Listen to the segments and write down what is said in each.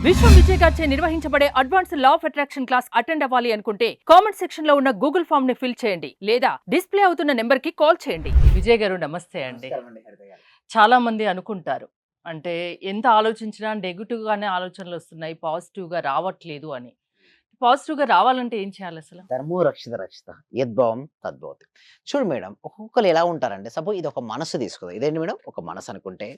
విశ్వం విజయ్ గారిచే నిర్వహించబడే advance law of attraction class attend అవ్వాలి అనుకుంటే కామెంట్ సెక్షన్ లో ఉన్న గూగుల్ ఫామ్ ని ఫిల్ చేయండి లేదా డిస్ప్లే అవుతున్న నెంబర్ కి కాల్ చేయండి. విజయ్ గారు నమస్తే అండి. చాలా మంది అనుకుంటారు అంటే ఎంత ఆలోచించినా నెగిటివ్ గానే ఆలోచనలు వస్తున్నాయి, పాజిటివ్ గా రావట్లేదు అని. పాజిటివ్ గా రావాలంటే ఏం చేయాలి అసలు? ధర్మో రక్షిత రక్షిత యద్భావం తద్భవతి. చూడు మేడం, ఒక్కొక్కరు ఎలా ఉంటారంటే, సపోజ్ ఇది ఒక మనసు తీసుకుందాం. ఇదేంటి మేడం, ఒక మనసు అనుకుంటే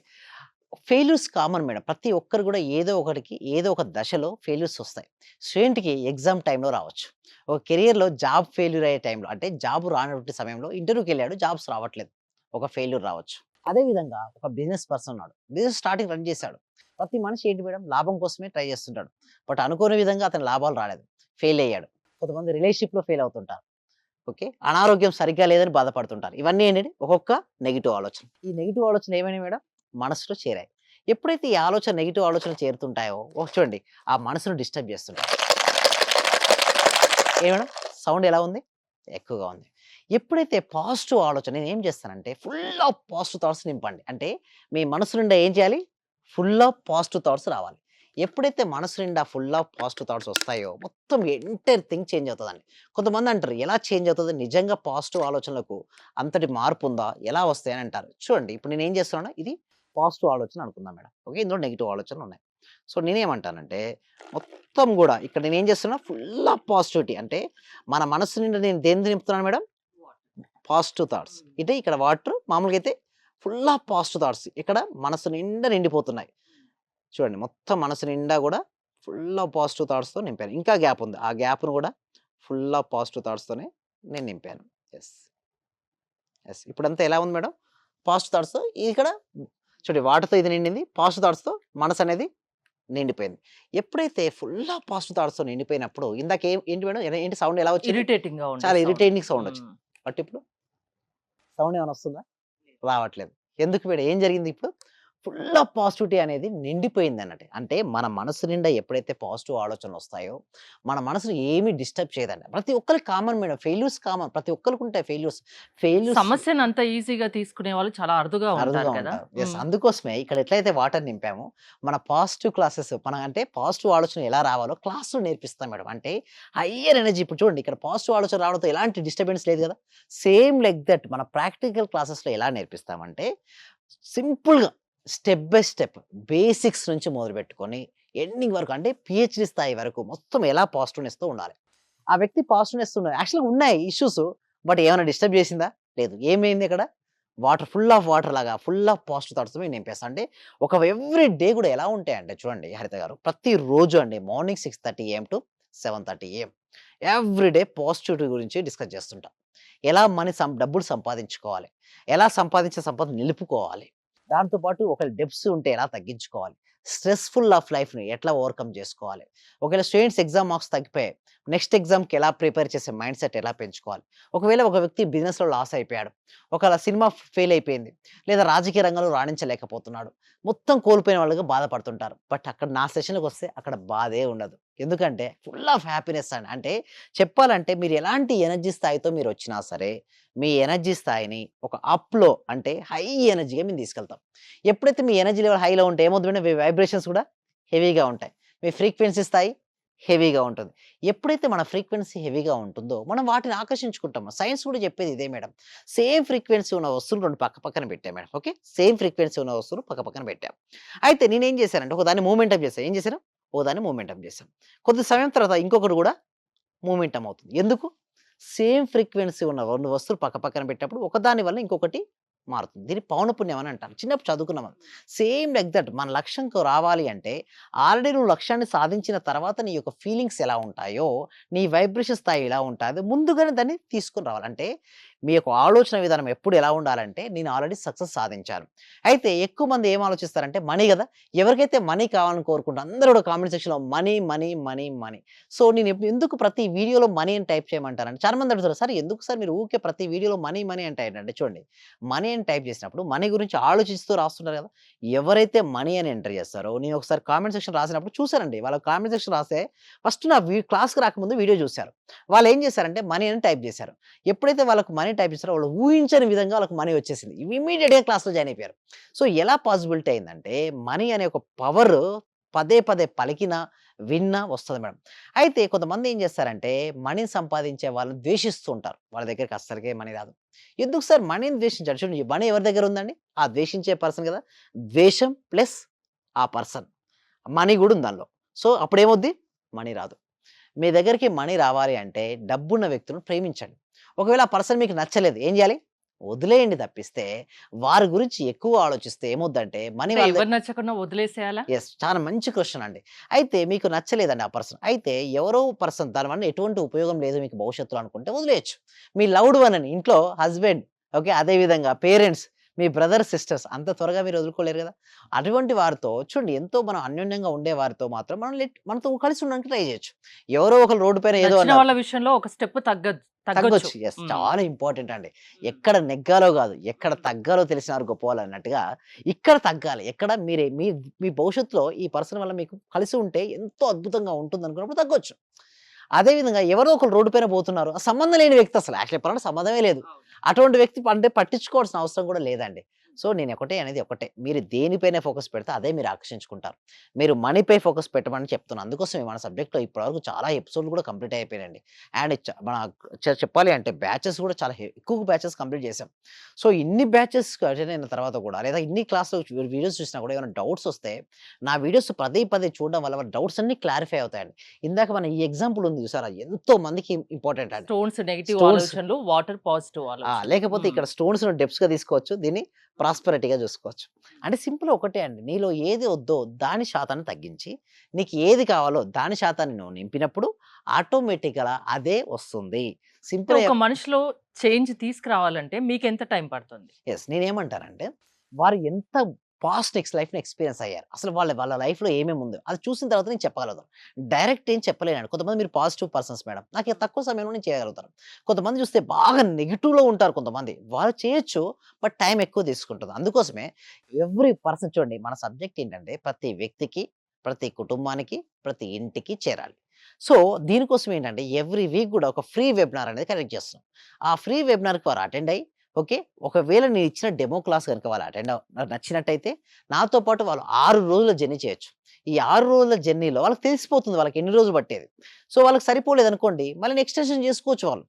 ఫెయిల్యూర్స్ కామన్ మేడం. ప్రతి ఒక్కరు కూడా ఏదో ఒకటికి ఏదో ఒక దశలో ఫెయిల్యూర్స్ వస్తాయి. స్టూడెంట్‌కి ఎగ్జామ్ టైంలో రావచ్చు. ఒక కెరియర్‌లో జాబ్ ఫెయిల్యూర్ అయ్యే టైంలో, అంటే జాబ్ రానటువంటి సమయంలో ఇంటర్వ్యూకెళ్ళాడు, జాబ్స్ రావట్లేదు. ఒక ఫెయిల్యూర్ రావచ్చు. అదే విధంగా ఒక బిజినెస్ పర్సన్ ఉన్నాడు. బిజినెస్ స్టార్టింగ్ రన్ చేశాడు. ప్రతి మనిషి ఏంటి మేడం, లాభం కోసమే ట్రై చేస్తుంటాడు. బట్ అనుకోని విధంగా అతని లాభాలు రాలేదు. ఫెయిల్ అయ్యాడు. కొంతమంది రిలేషన్‌షిప్‌లో ఫెయిల్ అవుతుంటారు. ఓకే. అనారోగ్యం సరిగ్గా లేదని బాధపడుతుంటారు. ఇవన్నీ ఏంటంటే ఒక్కొక్క నెగెటివ్ ఆలోచన. ఈ నెగెటివ్ ఆలోచన ఏమైనాయి మేడం, మనసులో చేరాయి. ఎప్పుడైతే ఈ ఆలోచన నెగెటివ్ ఆలోచనలు చేరుతుంటాయో, చూడండి, ఆ మనసును డిస్టర్బ్ చేస్తుంటాయి. ఏ మేడం, సౌండ్ ఎలా ఉంది? ఎక్కువగా ఉంది. ఎప్పుడైతే పాజిటివ్ ఆలోచన, నేనేం చేస్తానంటే ఫుల్ ఆఫ్ పాజిటివ్ థాట్స్ నింపండి. అంటే మీ మనసు నిండా ఏం చేయాలి? ఫుల్ ఆఫ్ పాజిటివ్ థాట్స్ రావాలి. ఎప్పుడైతే మనసు నిండా ఫుల్ ఆఫ్ పాజిటివ్ థాట్స్ వస్తాయో మొత్తం ఎంటైర్ థింగ్ చేంజ్ అవుతదండి. కొంతమంది అంటారు, ఎలా చేంజ్ అవుతది? నిజంగా పాజిటివ్ ఆలోచనలకు అంతటి మార్పు ఉందా? ఎలా వస్తాయని అంటారు. చూడండి, ఇప్పుడు నేనేం చేస్తున్నానో ఇది పాజిటివ్ ఆలోచన అనుకుందాం మేడం. ఓకే. ఇందులో నెగెటివ్ ఆలోచనలున్నాయి. సో నేనేమంటానంటే, మొత్తం గూడా ఇక్కడ నేనేం చేస్తున్నా, ఫుల్ ఆఫ్ పాజిటివిటీ. అంటే మన మనసు నిండా నేను దేన్ని నింపుతున్నాను మేడం? Positive thoughts. ఇదే ఇక్కడ వాటర్ మామూలుగా అయితే ఫుల్ ఆఫ్ పాజిటివ్ థాట్స్. ఇక్కడ మనసు నిండా నిండిపోతున్నాయి. చూడండి, మొత్తం మనసు నిండా గూడా ఫుల్ ఆఫ్ పాజిటివ్ థాట్స్‌తో నింపాను. ఇంకా గ్యాప్ ఉంది. ఆ గ్యాప్‌ను గూడా ఫుల్ ఆఫ్ పాజిటివ్ థాట్స్‌తోనే నేను నింపాను. యెస్. యెస్. ఇప్పుడంతా ఎలా ఉంది మేడం? పాజిటివ్ థాట్స్‌తో ఇక్కడ చూడండి, వాటర్‌తో ఇది నిండింది. పాజిటివ్ థాట్స్‌తో మనసనేది నిండిపోయింది. ఎప్పుడైతే ఫుల్ ఆఫ్ పాజిటివ్ థాట్స్‌తో నిండిపోయినప్పుడు ఇందాక ఏంటి మేడం, ఏంటి సౌండ్ ఎలా వచ్చింది? ఇరిటేటింగ్ గా ఉండే చాలా సౌండ్. ఇరిటేటింగ్ సౌండ్ వచ్చింది. బట్ ఇప్పుడు సౌండ్ ఏమైనా వస్తుందా? రావట్లేదు. ఎందుకు మేడం, ఏం జరిగింది ఇప్పుడు? ఫుల్ ఆఫ్ పాజిటివిటీ అనేది నిండిపోయిందన్నట్టు. అంటే మన మనసు నిండా ఎప్పుడైతే పాజిటివ్ ఆలోచనలొస్తాయో, మన మనసుని ఏమి డిస్టర్బ్ చేయదండి. ప్రతి ఒక్కరికి కామన్ మేడం. Failures common. ప్రతి ఒక్కరికి ఉంటాయి ఫెయిల్యూర్స్. ఫెయిల్యూర్స్ సమస్యను అంత ఈజీగా తీసుకునే వాళ్ళు చాలా అరుదుగా అరుదుగా ఉంటారు కదా. ఉంటారు. యెస్. అందుకోసమే ఇక్కడ ఎట్లయితే వాటర్ నింపామో, మన పాజిటివ్ క్లాసెస్ మన అంటే పాజిటివ్ ఆలోచన ఎలా రావాలో క్లాస్‌లో నేర్పిస్తాం మేడం. అంటే హైయర్ ఎనర్జీ, ఇప్పుడు చూడండి, ఇక్కడ పాజిటివ్ ఆలోచన రావడంతో ఎలాంటి డిస్టర్బెన్స్ లేదు గదా! సేమ్ లైక్ దట్ మన ప్రాక్టికల్ క్లాసెస్‌లో ఎలా నేర్పిస్తామంటే, సింపుల్‌గా స్టెప్ బై స్టెప్ బేసిక్స్ నుంచి మొదలుపెట్టుకొని ఎండింగ్ వరకు, అంటే పీహెచ్‌డీ స్థాయి వరకు మొత్తం ఎలా పాజిటివ్‌నెస్‌తో ఉండాలి. ఆ వ్యక్తి పాజిటివ్‌నెస్ ఉన్న యాక్చువల్‌గా ఉన్నాయి ఇష్యూస్. బట్ ఏమైనా డిస్టర్బ్ చేసిందా? లేదు. ఏమైంది ఇక్కడ? వాటర్, ఫుల్ ఆఫ్ వాటర్ లాగా ఫుల్ ఆఫ్ పాజిటివ్ థాట్స్‌తో మేము నింపేస్తాం. అంటే ఒక ఎవ్రీ డే కూడా ఎలా ఉంటాయంటే చూడండి హరిత గారు, ప్రతిరోజు అండి morning 6:30 AM to 7:30 AM every day positivity గురించి డిస్కస్ చేస్తుంటాం. ఎలా డబ్బులు సంపాదించుకోవాలి? ఎలా సంపాదించిన సంపద నిలుపుకోవాలి? దాంతో పాటు ఒకవేళ డెబ్ట్స్ ఉంటే ఎలా తగ్గించుకోవాలి? స్ట్రెస్‌ఫుల్ ఆఫ్ లైఫ్‌ని ఎట్లా ఓవర్‌కమ్ చేసుకోవాలి? ఒకవేళ స్టూడెంట్స్ ఎగ్జామ్ మార్క్స్ తగ్గిపోయాయి. నెక్స్ట్ ఎగ్జామ్‌కి ఎలా ప్రిపేర్ చేసే మైండ్ సెట్ ఎలా పెంచుకోవాలి? ఒకవేళ ఒక వ్యక్తి బిజినెస్‌లో లాస్ అయిపోయాడు. ఒకవేళ సినిమా ఫెయిల్ అయిపోయింది. లేదా రాజకీయ రంగంలో రాణించలేకపోతున్నాడు. మొత్తం కోల్పోయిన వాళ్ళుగా బాధపడుతుంటారు. బట్ అక్కడ నా సెషన్‌కొస్తే అక్కడ బాధే ఉండదు. ఎందుకంటే ఫుల్ ఆఫ్ హ్యాపీనెస్ అండి. అంటే చెప్పాలంటే మీరు ఎలాంటి ఎనర్జీ స్థాయితో మీరొచ్చినా సరే, మీ ఎనర్జీ స్థాయిని ఒక అప్‌లో, అంటే హై ఎనర్జీగా మేము తీసుకెళ్తాం. ఎప్పుడైతే మీ ఎనర్జీ లెవెల్ హైలో ఉంటే ఏమవుతుందంటే మీ వైబ్రేషన్స్ కూడా హెవీగా ఉంటాయి. మీ ఫ్రీక్వెన్సీ స్థాయి హెవీగా ఉంటుంది. ఎప్పుడైతే మన ఫ్రీక్వెన్సీ హెవీగా ఉంటుందో, మనం వాటిని ఆకర్షించుకుంటాం. సైన్స్ కూడా చెప్పేది ఇదే మేడం. సేమ్ ఫ్రీక్వెన్సీ ఉన్న వస్తువులు 2 పక్క పక్కన పెట్టాం మేడం. ఓకే. సేమ్ ఫ్రీక్వెన్సీ ఉన్న వస్తువులు పక్క పక్కన పెట్టాం. అయితే నేనేం చేశానంటే ఒకదాన్ని మూమెంటమ్ చేశా. ఏం చేశాను? ఒకదాన్ని మూమెంటమ్ చేశాం. కొద్ది సమయం తర్వాత ఇంకొకటి కూడా మూమెంటమ్ అవుతుంది. ఎందుకు? సేమ్ ఫ్రీక్వెన్సీ ఉన్న 2 వస్తువులు పక్క పక్కన పెట్టినప్పుడు ఒకదాని వల్ల ఇంకొకటి మారుతుంది. దీన్ని పౌనఃపున్యం అని అంటారు. చిన్నప్పుడు చదువుకున్నాం మనం. సేమ్ లైక్ దట్ మన లక్ష్యంకు రావాలి అంటే, ఆల్రెడీ నువ్వు లక్ష్యాన్ని సాధించిన తర్వాత నీ యొక్క ఫీలింగ్స్ ఎలా ఉంటాయో, నీ వైబ్రేషన్ స్థాయి ఎలా ఉంటాదో ముందుగానే దాన్ని తీసుకొని రావాలి. అంటే మీ యొక్క ఆలోచన విధానం ఎప్పుడు ఎలా ఉండాలంటే, నేను ఆల్రెడీ సక్సెస్ సాధించాను. అయితే ఎక్కువ మంది ఏం ఆలోచిస్తారంటే మనీ గదా! ఎవరికైతే మనీ కావాలని కోరుకుంటారో అందరూ కూడా కామెంట్ సెక్షన్‌లో money, money, money, money. So, నేను ఎందుకు ప్రతి వీడియోలో మనీ అని టైప్ చేయమంటారంటే, చాలా మంది అడుగుతారు, "సార్ ఎందుకు సార్ మీరు ఊకే ప్రతి వీడియోలో మనీ, మనీ అంటే ఏంటంటే?" చూడండి, మనీ అని టైప్ చేసినప్పుడు మనీ గురించి ఆలోచిస్తూ రాస్తున్నారు కదా! ఎవరైతే మనీ అని ఎంటర్ చేస్తారో, నేను ఒకసారి కామెంట్ సెక్షన్ రాసినప్పుడు చూసానండి. వాళ్ళ కామెంట్ సెక్షన్ రాస్తే ఫస్ట్ నా క్లాస్‌కి రాకముందు వీడియో చూసారు. వాళ్ళేం చేశారంటే మనీ అని టైప్ చేశారు. ఎప్పుడైతే వాళ్ళకి మనీ టైప్ చేసారో వాళ్ళు ఊహించని విధంగా వాళ్ళకి మనీ వచ్చేసింది. ఇమ్మీడియేట్‌గా క్లాస్‌లో జాయిన్ అయిపోయారు. సో, ఎలా పాసిబిలిటీ అయిందంటే, మనీ అనే ఒక పవర్ పదే పదే పలికినా, విన్నా వస్తది మేడం. అయితే కొంతమంది ఏం చేస్తారంటే మనీని సంపాదించే వాళ్ళని ద్వేషిస్తూ ఉంటారు. వాళ్ళ దగ్గరికి అస్సలకే మనీ రాదు. ఎందుకు సార్ మనీని ద్వేషించారు? చూడండి మనీ ఎవరి దగ్గర ఉందండి? ఆ ద్వేషించే పర్సన్ కదా! ద్వేషం ప్లస్ ఆ పర్సన్. మనీ గూడా ఉంది దానిలో. సో, అప్పుడేమవుద్ది? మనీ రాదు. మీ దగ్గరికి మనీ రావాలి అంటే డబ్బున్న వ్యక్తులను ప్రేమించండి. ఒకవేళ ఆ పర్సన్ మీకు నచ్చలేదు. ఏం జేయాలి? వదిలేయండి తప్పిస్తే, వారి గురించి ఎక్కువ ఆలోచిస్తే ఏమవుద్దంటే మనీ అంటే వాళ్ళ ఎవరు నచ్చకున్నా వదిలేసేయాలా? యెస్. చాలా మంచి క్వెషన్ అండి. అయితే మీకు నచ్చలేదండి ఆ పర్సన్. అయితే ఎవరో పర్సన్ దానివల్ల ఎటువంటి ఉపయోగం లేదు మీకు భవిష్యత్తులో అనుకుంటే వదిలేయొచ్చు. మీ లవ్డ్ వన్ అని ఇంట్లో హస్బెండ్ ఓకే. అదే విధంగా పేరెంట్స్, మీ బ్రదర్, సిస్టర్స్ అంత త్వరగా మీరు వదులుకోలేరు గదా! అటువంటి వారితో చూడండి ఎంతో మనం అన్యోన్యంగా ఉండే వారితో మాత్రం మనం మనతో కలిసి ఉండడానికి ట్రై జేయొచ్చు. ఎవరో ఒకళ్ళు రోడ్డు పైన ఏదో నచ్చిన అన్నారు. వాళ్ళ విషయంలో ఒక స్టెప్ తగ్గొచ్చు. తగ్గొచ్చు. యెస్. హ్మ్. చాలా ఇంపార్టెంట్ అండి. ఎక్కడ నెగ్గాలో గాదు, ఎక్కడ తగ్గాలో తెలిసినారు గొప్పవాళ్ళు అన్నట్టుగా ఇక్కడ తగ్గాలి. ఎక్కడ మీరే మీ మీ భవిష్యత్తులో ఈ పర్సన్ వల్ల మీకు కలిసి ఉంటే ఎంతో అద్భుతంగా ఉంటుందనుకున్నప్పుడు తగ్గొచ్చు. అదే విధంగా ఎవరో ఒకళ్ళు రోడ్డు పైన పోతున్నారు. ఆ సంబంధం లేని వ్యక్తి అసలు యాక్చువల్లీ చెప్పాలంటే సంబంధమే లేదు. అటువంటి వ్యక్తి అంటే పట్టించుకోవాల్సిన అవసరం కూడా లేదండి. సో, నేను ఒకటే అనేది ఒకటే. మీరు దేనిపైన ఫోకస్ పెడితే అదే మీరు ఆకర్షించుకుంటారు. మీరు మనీపై ఫోకస్ పెట్టమని చెప్తున్నాను. అందుకోసమే మన సబ్జెక్ట్‌లో ఇప్పటివరకు చాలా ఎపిసోడ్‌లు కూడా కంప్లీట్ అయిపోయాయండి. అండ్ మన చెప్పాలి అంటే బ్యాచెస్ కూడా చాలా ఎక్కువ బ్యాచెస్ కంప్లీట్ చేశాం. సో, ఇన్ని బ్యాచెస్ అటెండ్ అయిన తర్వాత కూడా లేదా ఇన్ని క్లాస్‌లో వీడియోస్ చూసినా కూడా ఏమైనా డౌట్స్ వస్తే నా వీడియోస్ పదే పదే చూడడం వల్ల డౌట్స్ అన్నీ క్లారిఫై అవుతాయండి. ఇందాక మన ఈ ఎగ్జాంపుల్ ఉంది చూసారా? ఎంతో మందికి ఇంపార్టెంట్ అండి. స్టోన్స్ నెగెటివ్ స్టోన్స్ ఆలోచనలు, వాటర్ పాజిటివ్ ఆలోచనలు. లేకపోతే హ్మ్. ఇక్కడ స్టోన్స్‌ను డెప్స్‌గా తీసుకోవచ్చు. దీన్ని ప్రాస్పెరిటీగా చూసుకోవచ్చు. అంటే సింపుల్ ఒకటే అండి. నీలో ఏది వద్దో దాని శాతాన్ని తగ్గించి, నీకు ఏది కావాలో దాని శాతాన్ని నువ్వు నింపినప్పుడు ఆటోమేటిక్‌గా అదే వస్తుంది. అంటే సింపుల్ ఒక మనిషిలో చేంజ్ తీసుకురావాలంటే మీకెంత టైం పడుతుంది? యెస్. నేనేమంటానంటే, వారు ఎంత పాస్ట్ లైఫ్‌ని ఎక్స్‌పీరియన్స్ అయ్యారు. అసలు వాళ్ళ లైఫ్‌లో ఏమేమి ఉందో, అది చూసిన తర్వాత నేను చెప్పగలుగుతాను. డైరెక్ట్ ఏం చెప్పలేనండి. కొంతమంది మీరు పాజిటివ్ పర్సన్స్ మేడం. నాకు తక్కువ సమయంలో నేను చేయగలుగుతాను. కొంతమంది చూస్తే బాగా నెగెటివ్‌లో ఉంటారు కొంతమంది. వాళ్ళు చేయొచ్చు. బట్ టైం ఎక్కువ తీసుకుంటుంది. అందుకోసమే ఎవ్రి పర్సన్ చూడండి మన సబ్జెక్ట్ ఏంటంటే ప్రతి వ్యక్తికి, ప్రతి కుటుంబానికి, ప్రతి ఇంటికి చేరాలి. సో, దీనికోసం ఏంటంటే ఎవ్రి వీక్ కూడా ఒక ఫ్రీ వెబినార్ అనేది కండక్ట్ చేస్తున్నాం. ఆ ఫ్రీ వెబినార్‌కి వారు అటెండ్ అయ్యి ఓకే. ఒకవేళ నేను ఇచ్చిన డెమో క్లాస్ గనుక వాళ్ళు నచ్చినట్టయితే నాతో పాటు వాళ్ళు 6 రోజుల జర్నీ చేయొచ్చు. ఈ 6 రోజుల జర్నీలో వాళ్ళకి తెలిసిపోతుంది వాళ్ళకి ఎన్ని రోజులు పట్టేది. సో, వాళ్ళకి సరిపోలేదనుకోండి మళ్ళీ ఎక్స్‌టెన్షన్ చేసుకోవచ్చు వాళ్ళు.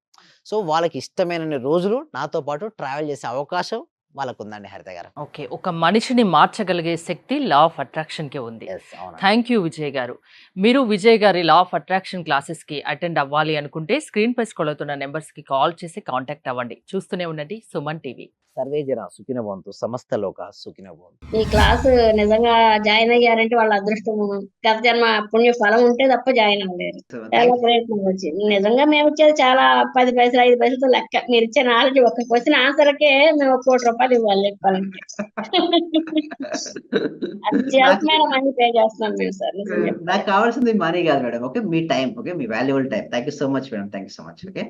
సో, వాళ్ళకి ఇష్టమైనన్ని రోజులు నాతో పాటు ట్రావెల్ చేసే అవకాశం వాళ్ళకుందండి హరిత గారు. ఓకే. ఒక మనిషిని మార్చగలిగే శక్తి లా ఆఫ్ అట్రాక్షన్‌కే ఉంది. యెస్. అవునండి. థాంక్ యూ విజయ్ గారు. మీరు విజయ్ గారి లా ఆఫ్ అట్రాక్షన్ క్లాసెస్‌కి అటెండ్ అవ్వాలి అనుకుంటే స్క్రీన్‌పై స్క్రోల్ అవుతున్న నంబర్స్‌కి కాల్ చేసి కాంటాక్ట్ అవ్వండి. చూస్తూనే ఉండండి సుమన్ టీవీ. సర్వే జన సుఖినో భవంతు. సమస్త లోక సుఖినో భవంతు. ఈ క్లాసు నిజంగా జాయిన్ అయ్యారంటే వాళ్ళ అదృష్టము. గత జన్మ పుణ్య ఫలం ఉంటే తప్ప జాయిన్ అవ్వలేరు. చాలా ప్రయత్నం వచ్చింది. నిజంగా మేము ఇచ్చేది చాలా 10 పైసలు, 5 పైసలతో లెక్క. మీరు ఇచ్చే నాలెడ్జ్ ఒక్క క్వశ్చన్ ఆన్సర్‌కే మేము ₹1,00,00,000 ఇవ్వాలి చెప్పాలంటే. అత్యల్పమైన మనీ పే చేస్తున్నాం మేము సార్ నిజం చెప్పాలంటే. నాకు కావాల్సింది మనీ కాదు madam. Okay. Me time. Okay. Me valuable time. Thank you so much madam. Thank you so much. Okay.